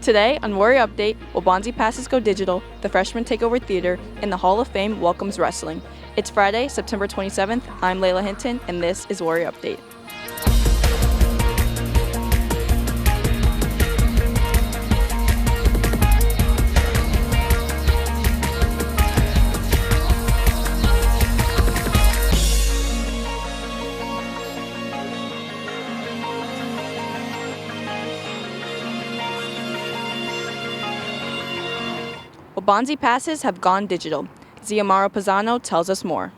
Today on Warrior Update, Waubonsee passes go digital, the freshmen take over theater, and the Hall of Fame welcomes wrestling. It's Friday, September 27th. I'm Layla Hinton, and this is Warrior Update. Waubonsee passes have gone digital. Ziamaro Pisano tells us more.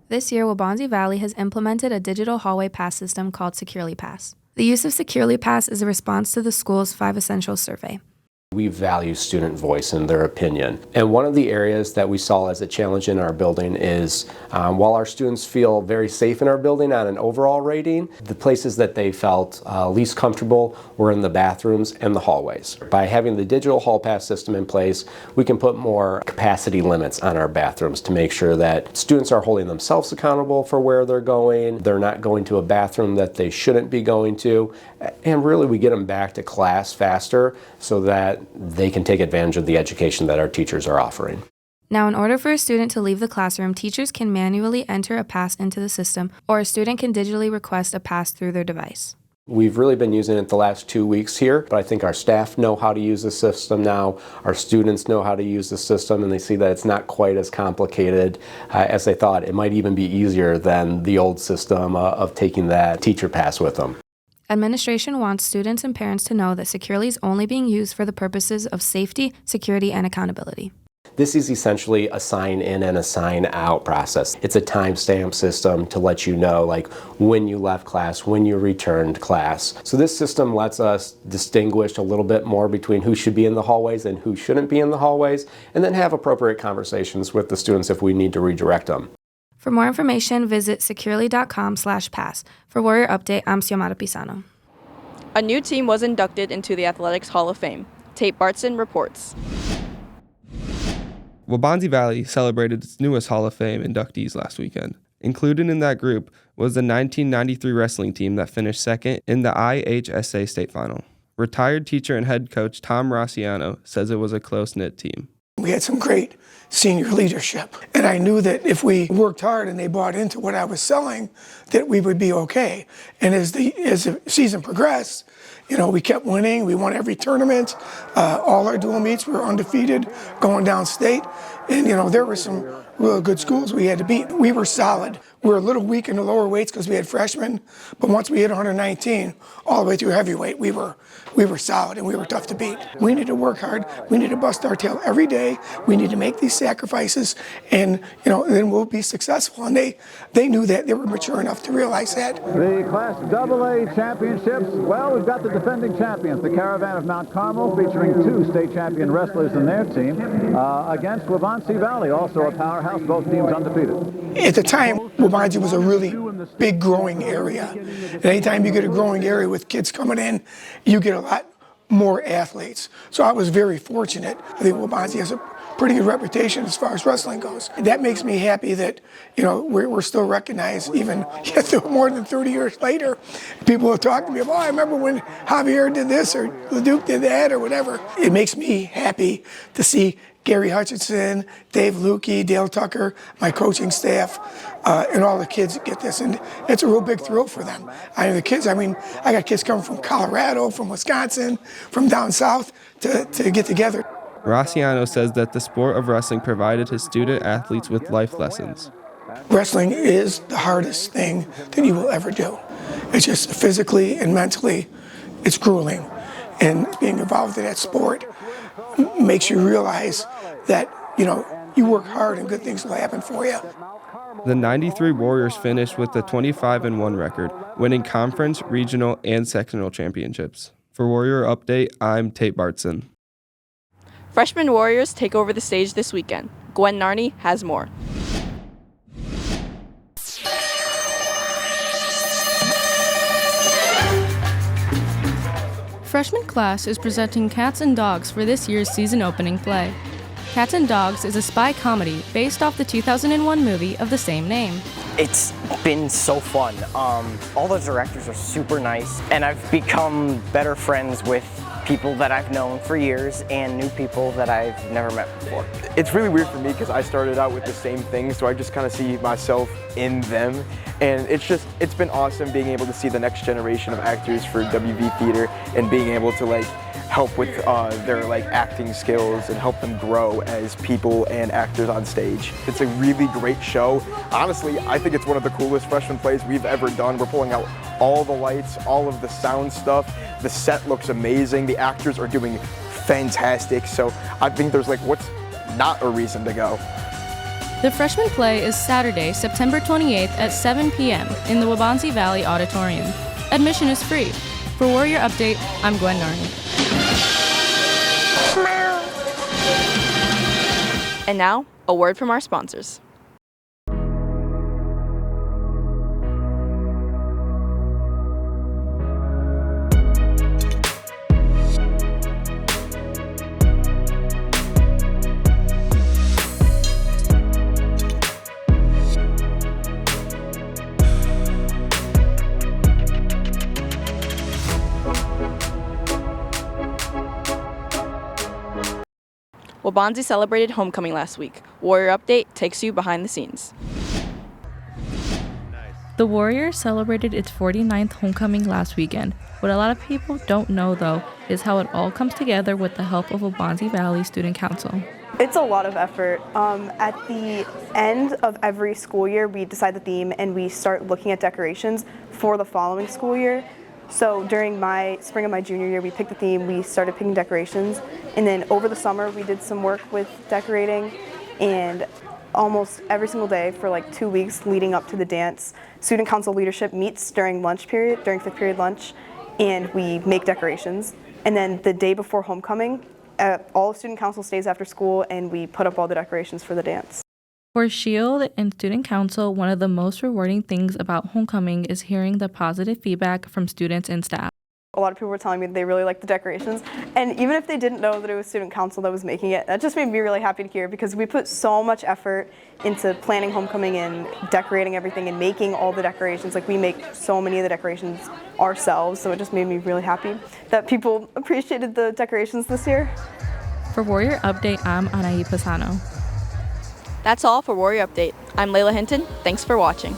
This year, Waubonsee Valley has implemented a digital hallway pass system called Securely Pass. The use of Securely Pass is a response to the school's 5 Essentials survey. We value student voice and their opinion. And one of the areas that we saw as a challenge in our building is while our students feel very safe in our building on an overall rating, the places that they felt least comfortable were in the bathrooms and the hallways. By having the digital hall pass system in place, we can put more capacity limits on our bathrooms to make sure that students are holding themselves accountable for where they're going, they're not going to a bathroom that they shouldn't be going to, and really we get them back to class faster so that they can take advantage of the education that our teachers are offering. Now, in order for a student to leave the classroom, teachers can manually enter a pass into the system, or a student can digitally request a pass through their device. We've really been using it the last 2 weeks here, but I think our staff know how to use the system now, our students know how to use the system, and they see that it's not quite as complicated as they thought. It might even be easier than the old system of taking that teacher pass with them. Administration wants students and parents to know that Securely is only being used for the purposes of safety, security, and accountability. This is essentially a sign in and a sign out process. It's a timestamp system to let you know like when you left class, when you returned class. So this system lets us distinguish a little bit more between who should be in the hallways and who shouldn't be in the hallways, and then have appropriate conversations with the students if we need to redirect them. For more information, visit securely.com/pass. For Warrior Update, I'm Ziamaro Pisano. A new team was inducted into the Athletics Hall of Fame. Tate Bartson reports. Waubonsee Valley celebrated its newest Hall of Fame inductees last weekend. Included in that group was the 1993 wrestling team that finished second in the IHSA state final. Retired teacher and head coach Tom Rossiano says it was a close-knit team. We had some great senior leadership, and I knew that if we worked hard and they bought into what I was selling, that we would be okay. And as the season progressed, we kept winning. We won every tournament. All our dual meets, we were undefeated going downstate. And, there were some real good schools we had to beat. We were solid. We were a little weak in the lower weights because we had freshmen, but once we hit 119, all the way through heavyweight, we were solid and we were tough to beat. We need to work hard. We need to bust our tail every day. We need to make these sacrifices, and then we'll be successful. And they knew that. They were mature enough to realize that. The Class AA championships, well, we've got the defending champions, the Caravan of Mount Carmel, featuring 2 state champion wrestlers in their team, against Waubonsee Valley, also a powerhouse, both teams undefeated. At the time, Waubonsee was a really big growing area. And anytime you get a growing area with kids coming in, you get a lot more athletes. So I was very fortunate. I think Waubonsee has a pretty good reputation as far as wrestling goes. That makes me happy that, we're still recognized even more than 30 years later. People will talk to me about, I remember when Javier did this or LeDuc did that or whatever. It makes me happy to see Gary Hutchinson, Dave Lukey, Dale Tucker, my coaching staff, and all the kids get this. And it's a real big thrill for them. I got kids coming from Colorado, from Wisconsin, from down south to get together. Rossiano says that the sport of wrestling provided his student athletes with life lessons. Wrestling is the hardest thing that you will ever do. It's just physically and mentally, it's grueling. And being involved in that sport makes you realize that, you work hard and good things will happen for you. The 93 Warriors finished with a 25-1 record, winning conference, regional, and sectional championships. For Warrior Update, I'm Tate Bartson. Freshman Warriors take over the stage this weekend. Gwen Narney has more. Freshman class is presenting Cats and Dogs for this year's season opening play. Cats and Dogs is a spy comedy based off the 2001 movie of the same name. It's been so fun. All the directors are super nice, and I've become better friends with people that I've known for years and new people that I've never met before. It's really weird for me because I started out with the same thing, so I just kind of see myself in them. And it's been awesome being able to see the next generation of actors for WV Theater and being able to help with their acting skills and help them grow as people and actors on stage. It's a really great show. Honestly, I think it's one of the coolest freshman plays we've ever done. We're pulling out all the lights, all of the sound stuff. The set looks amazing. The actors are doing fantastic. So I think there's what's not a reason to go. The freshman play is Saturday, September 28th at 7 p.m. in the Waubonsee Valley Auditorium. Admission is free. For Warrior Update, I'm Gwen Narney. And now, a word from our sponsors. Waubonsee celebrated homecoming last week. Warrior Update takes you behind the scenes. The Warriors celebrated its 49th homecoming last weekend. What a lot of people don't know, though, is how it all comes together with the help of Waubonsee Valley Student Council. It's a lot of effort. At the end of every school year, we decide the theme and we start looking at decorations for the following school year. So during my spring of my junior year, we picked the theme, we started picking decorations, and then over the summer we did some work with decorating, and almost every single day for 2 weeks leading up to the dance, student council leadership meets during lunch period, during fifth period lunch, and we make decorations. And then the day before homecoming, all of student council stays after school and we put up all the decorations for the dance. For SHIELD and Student Council, one of the most rewarding things about homecoming is hearing the positive feedback from students and staff. A lot of people were telling me that they really liked the decorations, and even if they didn't know that it was Student Council that was making it, that just made me really happy to hear because we put so much effort into planning homecoming and decorating everything and making all the decorations. We make so many of the decorations ourselves, so it just made me really happy that people appreciated the decorations this year. For Warrior Update, I'm Anaí Pisano. That's all for Warrior Update. I'm Layla Hinton. Thanks for watching.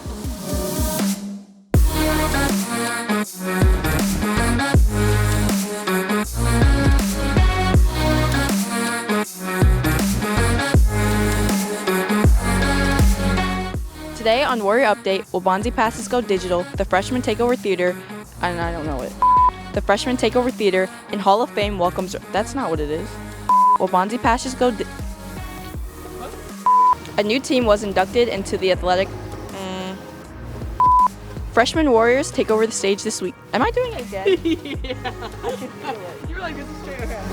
Today on Warrior Update, Waubonsee Passes Go Digital, the Freshman Takeover Theater, and I don't know it. The Freshman Takeover Theater in Hall of Fame welcomes. That's not what it is. Waubonsee Passes Go. A new team was inducted into the athletic. Freshman Warriors take over the stage this week. Am I doing it again? Yeah. I can feel it. You're like, this is straight ahead.